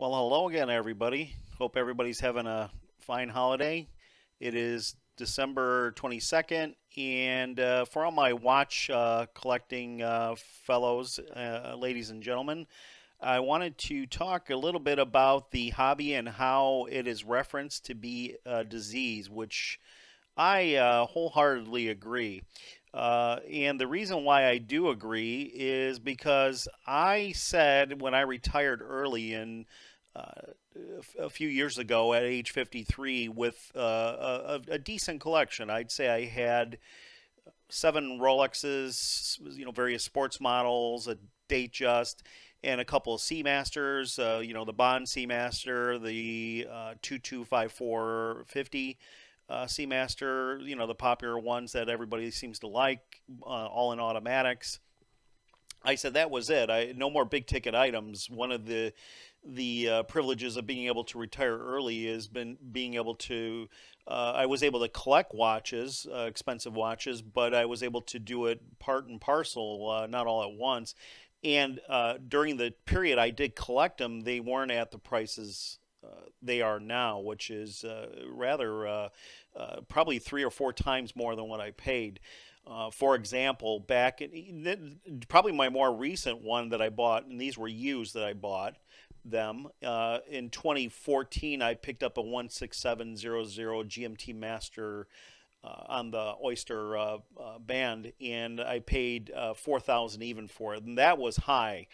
Well, hello again, everybody. Hope everybody's having a fine holiday. It is December 22nd, and for all my watch collecting fellows, ladies and gentlemen, I wanted to talk a little bit about the hobby and how it is referenced to be a disease, which I wholeheartedly agree. And the reason why I do agree is because I said when I retired early in a few years ago at age 53 with a decent collection. I'd say I had seven Rolexes, various sports models, a Datejust, and a couple of Seamasters. The Bond Seamaster, the 225450 Seamaster. The popular ones that everybody seems to like, all in automatics. I said that was it. No more big ticket items. One of the privileges of being able to retire early has been being able to. I was able to collect watches, expensive watches, but I was able to do it part and parcel, not all at once. And during the period I did collect them, they weren't at the prices they are now, which is rather probably three or four times more than what I paid. For example, probably my more recent one that I bought, and these were used that I bought them in 2014. I picked up a 16700 GMT Master on the Oyster band, and I paid 4,000 even for it, and that was high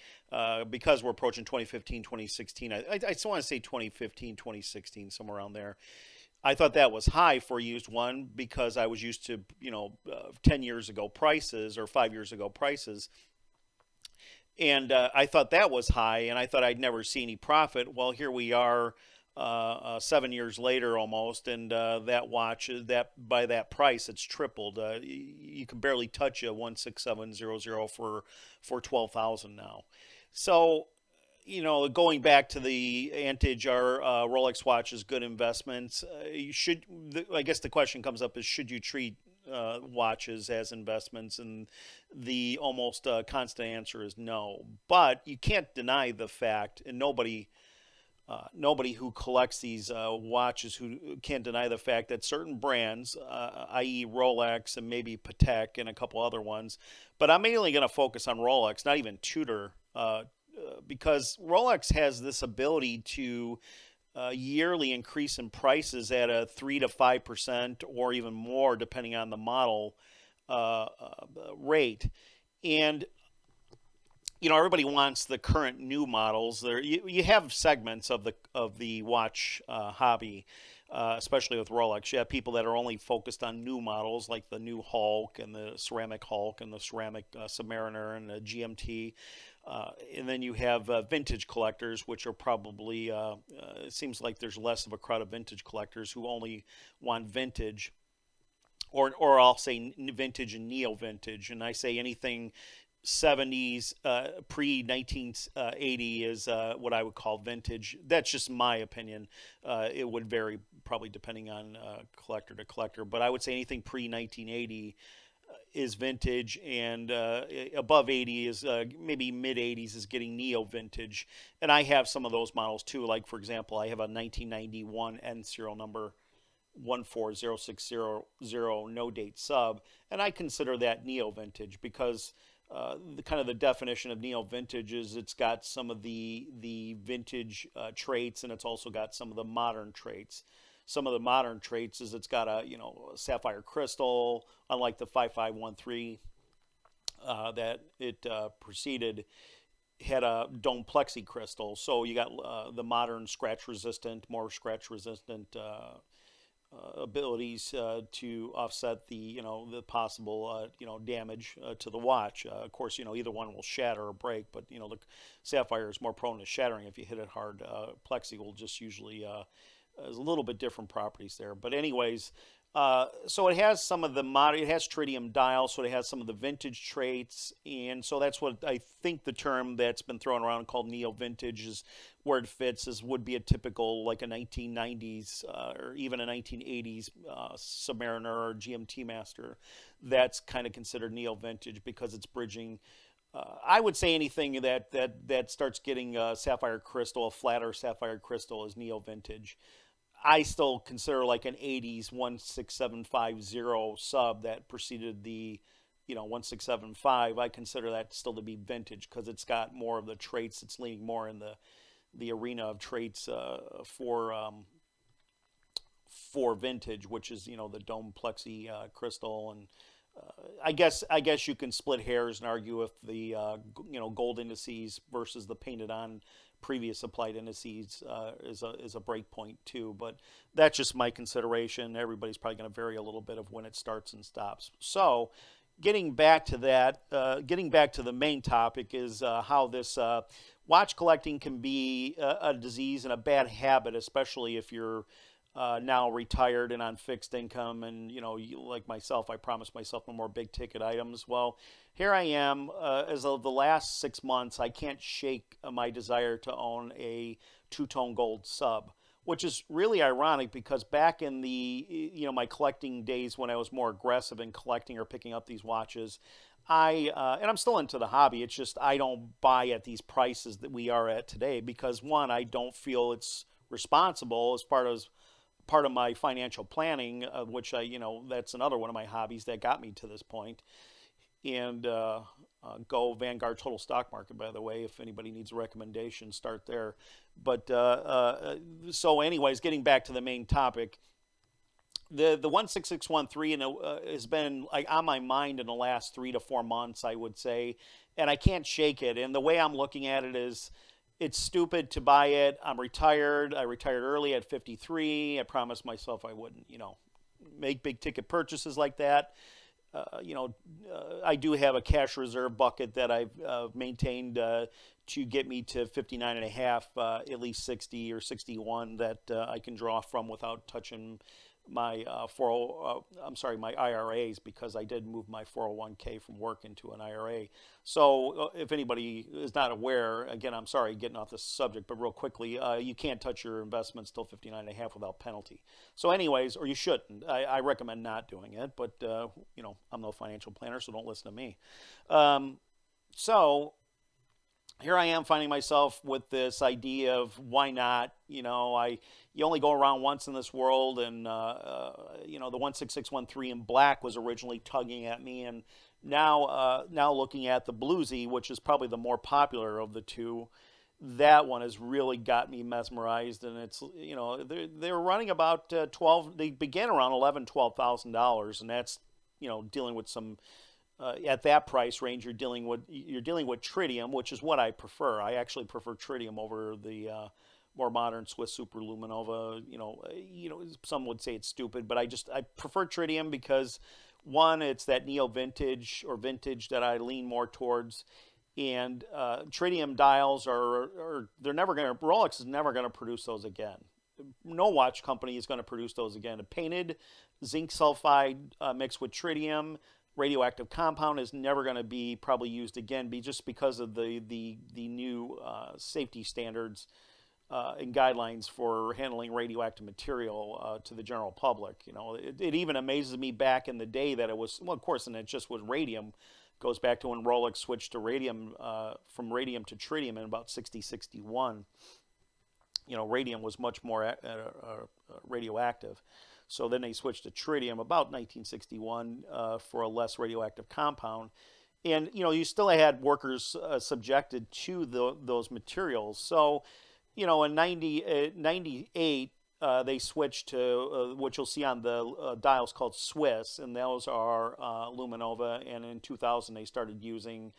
because we're approaching 2015, 2016. I still want to say 2015, 2016, somewhere around there. I thought that was high for a used one because I was used to, 10 years ago prices or 5 years ago prices. And I thought that was high, and I thought I'd never see any profit. Well, here we are, 7 years later almost, and that watch, that by that price, it's tripled. You can barely touch a 16700 for 12,000 now. So going back to the Antage, our Rolex watches, good investments. I guess the question comes up is, should you treat watches as investments? And the almost constant answer is no. But you can't deny the fact, and nobody who collects these watches who can't deny the fact that certain brands, i.e. Rolex and maybe Patek and a couple other ones, but I'm mainly going to focus on Rolex, not even Tudor, because Rolex has this ability to yearly increase in prices at a 3 to 5% or even more, depending on the model rate. And everybody wants the current new models. You have segments of the watch hobby, especially with Rolex. You have people that are only focused on new models, like the new Hulk and the ceramic Hulk and the ceramic Submariner and the GMT. And then you have vintage collectors, which are probably, it seems like there's less of a crowd of vintage collectors who only want vintage, or I'll say vintage and neo vintage. And I say anything 70s, pre 1980 is what I would call vintage. That's just my opinion. It would vary probably depending on collector to collector, but I would say anything pre 1980 is vintage, and above 80 is maybe mid 80s is getting neo vintage. And I have some of those models too. Like, for example, I have a 1991 N serial number 14060, no date sub, and I consider that neo vintage because the definition of neo vintage is it's got some of the vintage traits, and it's also got some of the modern traits. Some of the modern traits is it's got a sapphire crystal, unlike the 5513 that it preceded, had a dome plexi crystal. So you got the modern more scratch resistant abilities to offset the possible damage to the watch. Of course, either one will shatter or break, but the sapphire is more prone to shattering if you hit it hard. Plexi will just usually there's a little bit different properties there. But anyways, so it has some of the it has tritium dial, so it has some of the vintage traits, and so that's what I think the term that's been thrown around called neo vintage is where it fits, would be a typical, like a 1990s or even a 1980s Submariner or GMT Master. That's kind of considered neo vintage because it's bridging I would say anything that starts getting sapphire crystal, a flatter sapphire crystal, is neo vintage. I still consider like an 80s 16750 sub that preceded the 1675. I consider that still to be vintage because it's got more of the traits. It's leaning more in the arena of traits for vintage, which is the dome plexi crystal. And I guess you can split hairs and argue if the gold indices versus the painted on previous applied indices is a break point too. But that's just my consideration. Everybody's probably going to vary a little bit of when it starts and stops. So getting back to that, getting back to the main topic is how this watch collecting can be a disease and a bad habit, especially if you're now retired and on fixed income. And like myself, I promised myself no more big ticket items. Well, here I am. As of the last 6 months, I can't shake my desire to own a two-tone gold sub, which is really ironic because back in the my collecting days when I was more aggressive in collecting or picking up these watches, and I'm still into the hobby. It's just I don't buy at these prices that we are at today because, one, I don't feel it's responsible as part of my financial planning, which that's another one of my hobbies that got me to this point. And go Vanguard Total Stock Market, by the way, if anybody needs a recommendation, start there. But so anyways, getting back to the main topic, the 16613 has been like on my mind in the last 3 to 4 months, I would say, and I can't shake it. And the way I'm looking at it is, it's stupid to buy it. I'm retired. I retired early at 53. I promised myself I wouldn't, make big ticket purchases like that. I do have a cash reserve bucket that I've maintained to get me to 59 and a half, at least 60 or 61 that I can draw from without touching my my IRAs, because I did move my 401k from work into an IRA. So if anybody is not aware, again, I'm sorry getting off this subject, but real quickly, you can't touch your investments till 59 and a half without penalty. So anyways, or you shouldn't. I recommend not doing it, but I'm no financial planner, so don't listen to me. So here I am finding myself with this idea of why not. You only go around once in this world, and the 16613 in black was originally tugging at me, and now looking at the bluesy, which is probably the more popular of the two, that one has really got me mesmerized. And it's they're running about 12. They began around $11,000-$12,000, and that's dealing with some. At that price range, you're dealing with tritium, which is what I prefer. I actually prefer tritium over the more modern Swiss Superluminova. Some would say it's stupid, but I prefer tritium because, one, it's that neo vintage or vintage that I lean more towards, and tritium dials Rolex is never gonna produce those again. No watch company is going to produce those again. A painted zinc sulfide mixed with tritium radioactive compound is never going to be probably used again, just because of the new safety standards and guidelines for handling radioactive material to the general public. It even amazes me back in the day that it was, well, of course, and it just was radium. Goes back to when Rolex switched to radium, from radium to tritium in about 60-61. Radium was much more radioactive. So then they switched to tritium about 1961 for a less radioactive compound. And, you still had workers subjected to those materials. So, in 98, they switched to what you'll see on the dials called Swiss, and those are Luminova. And in 2000, they started using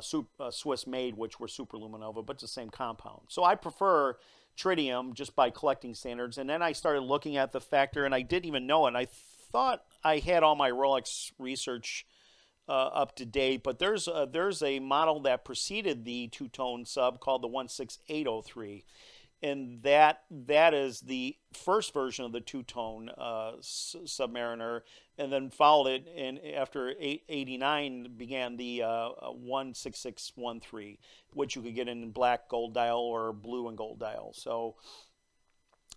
Swiss made, which were Superluminova, but it's the same compound. So I prefer tritium just by collecting standards. And then I started looking at the factor, and I didn't even know it. And I thought I had all my Rolex research up to date, but there's a model that preceded the two-tone sub called the 16803. And that is the first version of the two-tone Submariner, and then followed it, and after 89 began the 16613, which you could get in black gold dial or blue and gold dial. So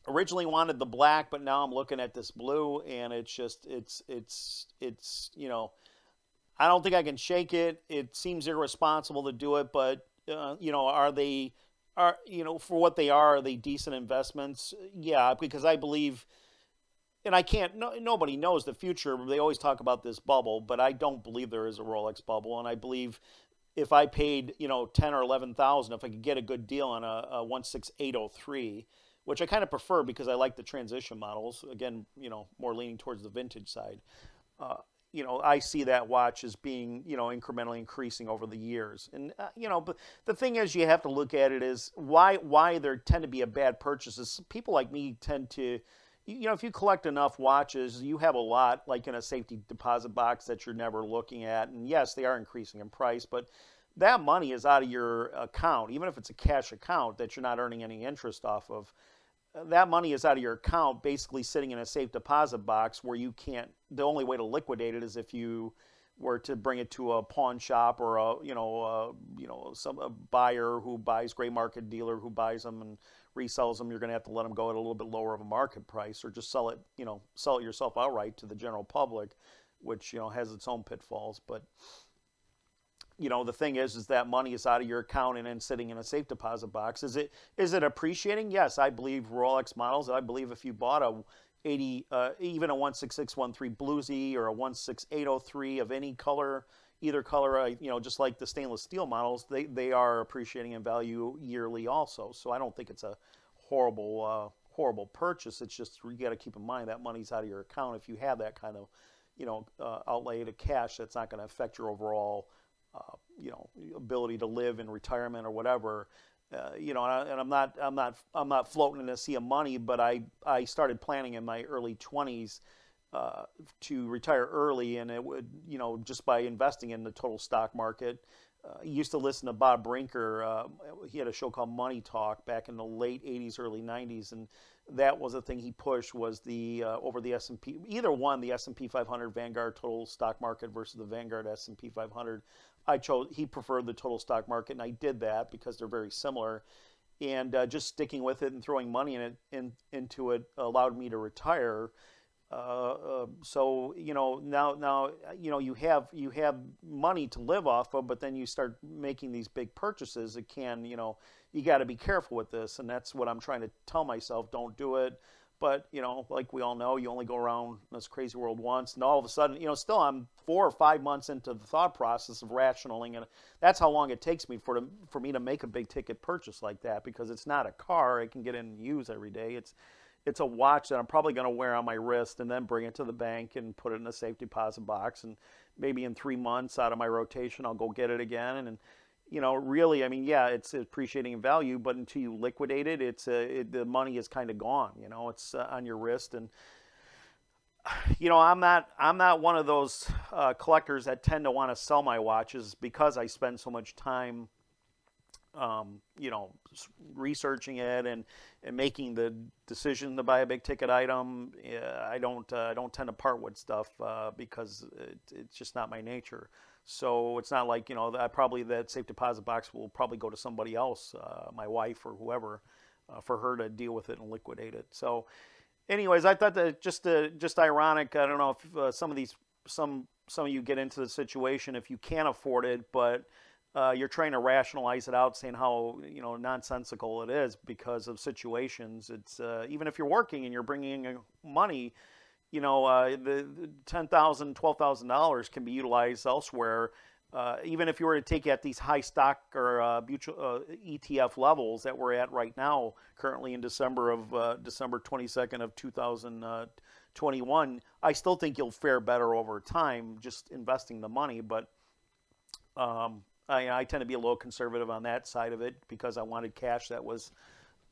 originally wanted the black, but now I'm looking at this blue, and it's I don't think I can shake it. It seems irresponsible to do it, but are they for what they are they decent investments? Yeah, because I believe, and I can't. No, nobody knows the future. They always talk about this bubble, but I don't believe there is a Rolex bubble, and I believe if I paid 10 or 11,000, if I could get a good deal on a 16803, which I kind of prefer because I like the transition models. Again, more leaning towards the vintage side. Uh, I see that watch as being, incrementally increasing over the years. And, but the thing is, you have to look at it as why there tend to be a bad purchases. People like me tend to, if you collect enough watches, you have a lot like in a safety deposit box that you're never looking at. And yes, they are increasing in price, but that money is out of your account, even if it's a cash account that you're not earning any interest off of. That money is out of your account, basically sitting in a safe deposit box where you can't. The only way to liquidate it is if you were to bring it to a pawn shop or a buyer who buys, gray market dealer who buys them and resells them. You're going to have to let them go at a little bit lower of a market price, or just sell it yourself outright to the general public, which has its own pitfalls. But the thing is that money is out of your account and then sitting in a safe deposit box. Is it appreciating? Yes, I believe Rolex models. I believe if you bought a 80, even a 16613 bluesy or a 16803 of any color, either color, just like the stainless steel models, they are appreciating in value yearly also. So I don't think it's a horrible purchase. It's just you got to keep in mind that money's out of your account. If you have that kind of outlay to cash, that's not going to affect your overall ability to live in retirement or whatever. And I'm not floating in a sea of money, but I started planning in my early 20s to retire early, and it would, just by investing in the total stock market. I used to listen to Bob Brinker. He had a show called Money Talk back in the late 80s, early 90s, and that was the thing he pushed was the over the S&P, either one, the S&P 500 Vanguard total stock market versus the Vanguard S&P 500. He preferred the total stock market, and I did that because they're very similar. And just sticking with it and throwing money into it allowed me to retire. So now you have money to live off of, but then you start making these big purchases. It can you got to be careful with this, and that's what I'm trying to tell myself. Don't do it. But like we all know, you only go around this crazy world once, and all of a sudden, still I'm 4 or 5 months into the thought process of rationaling, and that's how long it takes me for me to make a big ticket purchase like that, because it's not a car I can get in and use every day. It's a watch that I'm probably going to wear on my wrist and then bring it to the bank and put it in a safe deposit box, and maybe in 3 months out of my rotation I'll go get it again. And really, I mean, yeah, it's appreciating in value, but until you liquidate it, the money is kind of gone. It's on your wrist, and I'm not one of those collectors that tend to want to sell my watches because I spend so much time, researching it and making the decision to buy a big ticket item. I don't tend to part with stuff because it's just not my nature. So it's not like, that safe deposit box will probably go to somebody else, my wife or whoever, for her to deal with it and liquidate it. So anyways, I thought that just ironic. I don't know if some of you get into the situation if you can't afford it, but you're trying to rationalize it out, saying how nonsensical it is because of situations. It's even if you're working and you're bringing in money, the $10,000, $12,000 can be utilized elsewhere. Even if you were to take at these high stock or mutual ETF levels that we're at right now, currently in December 22nd of 2021, I still think you'll fare better over time just investing the money. But I tend to be a little conservative on that side of it because I wanted cash that was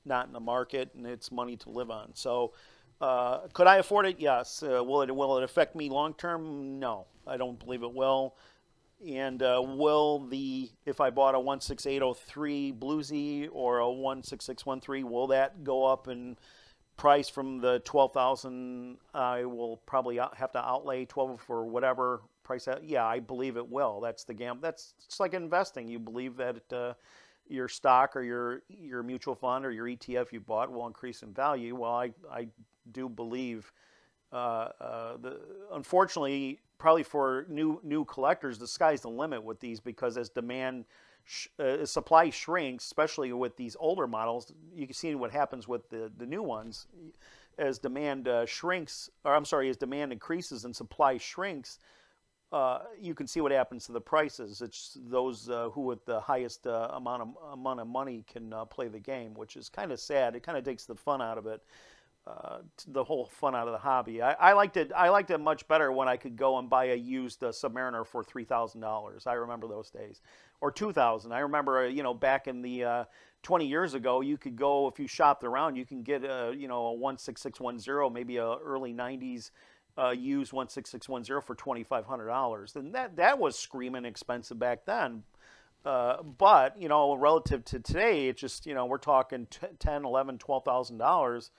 not in the market and it's money to live on. So could I afford it? Yes. Will it affect me long term? No, I don't believe it will. And if I bought a 16803 bluesy or a 16613, will that go up in price from the 12,000? I will probably have to outlay 12 for whatever price. Yeah, I believe it will. That's the gamble. It's like investing. You believe that your stock or your mutual fund or your ETF you bought will increase in value. Well, I do believe Unfortunately, probably for new collectors, the sky's the limit with these, because as supply shrinks, especially with these older models, you can see what happens with the new ones. As demand shrinks, or I'm sorry, as demand increases and supply shrinks, you can see what happens to the prices. It's those who with the highest amount of money can play the game, which is kind of sad. It kind of takes the fun out of it, the whole fun out of the hobby. I liked it. I liked it much better when I could go and buy a used Submariner for $3,000. I remember those days, or $2,000. I remember, back in the 20 years ago, you could go, if you shopped around, you can get a 16610, maybe a early 90s used 16610 for $2,500, and that was screaming expensive back then. But relative to today, it's just we're talking $10, $11, $12,000.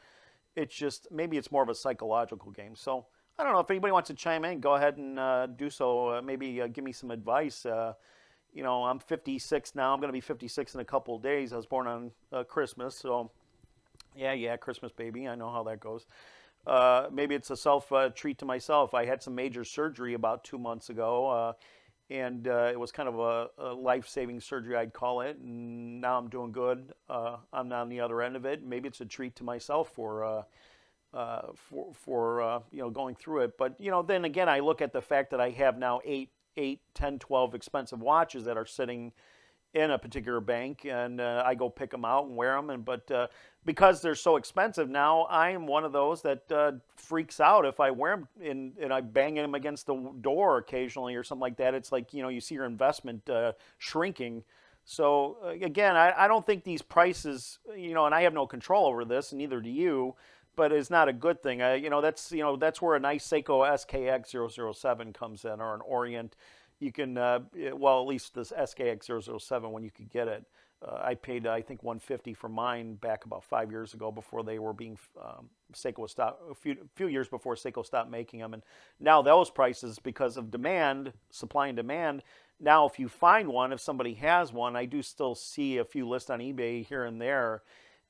It's just, maybe it's more of a psychological game. So I don't know if anybody wants to chime in. Go ahead and do so. Maybe give me some advice. I'm 56 now. I'm going to be 56 in a couple of days. I was born on Christmas, so yeah, Christmas baby. I know how that goes. Maybe it's a treat to myself. I had some major surgery about 2 months ago, and it was kind of a life-saving surgery, I'd call it. And now I'm doing good. I'm on the other end of it. Maybe it's a treat to myself for going through it. But then again, I look at the fact that I have now 8, 10, 12 expensive watches that are sitting in a particular bank, and I go pick them out and wear them. But because they're so expensive now, I am one of those that freaks out if I wear them and I bang them against the door occasionally or something like that. It's like, you see your investment shrinking. So again, I don't think these prices, and I have no control over this, and neither do you, but it's not a good thing. That's where a nice Seiko SKX007 comes in, or an Orient. You can, well, at least this SKX007, when you could get it. I paid, I think, $150 for mine back about 5 years ago, before they were being, Seiko stopped, a few years before Seiko stopped making them. And now those prices, because of demand, supply and demand, now if you find one, if somebody has one, I do still see a few lists on eBay here and there,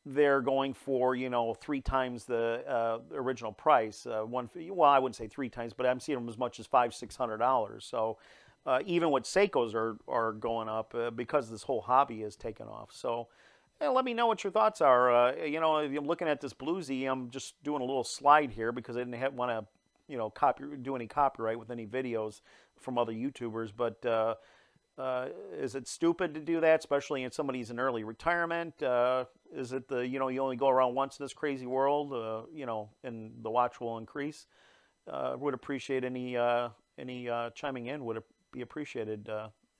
they're going for, 3 times the original price. Well, I wouldn't say 3 times, but I'm seeing them as much as $500-600. So even with Seikos are going up because this whole hobby has taken off. So let me know what your thoughts are. If I'm looking at this bluesy, I'm just doing a little slide here because I didn't want to do any copyright with any videos from other YouTubers. But is it stupid to do that, especially in somebody's in early retirement? Is it you only go around once in this crazy world, and the watch will increase? Would appreciate any chiming in. Would be appreciated.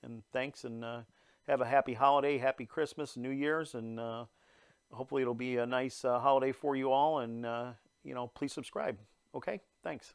And thanks, and have a happy holiday, happy Christmas, New Year's, and hopefully it'll be a nice holiday for you all. And please subscribe. Okay, thanks.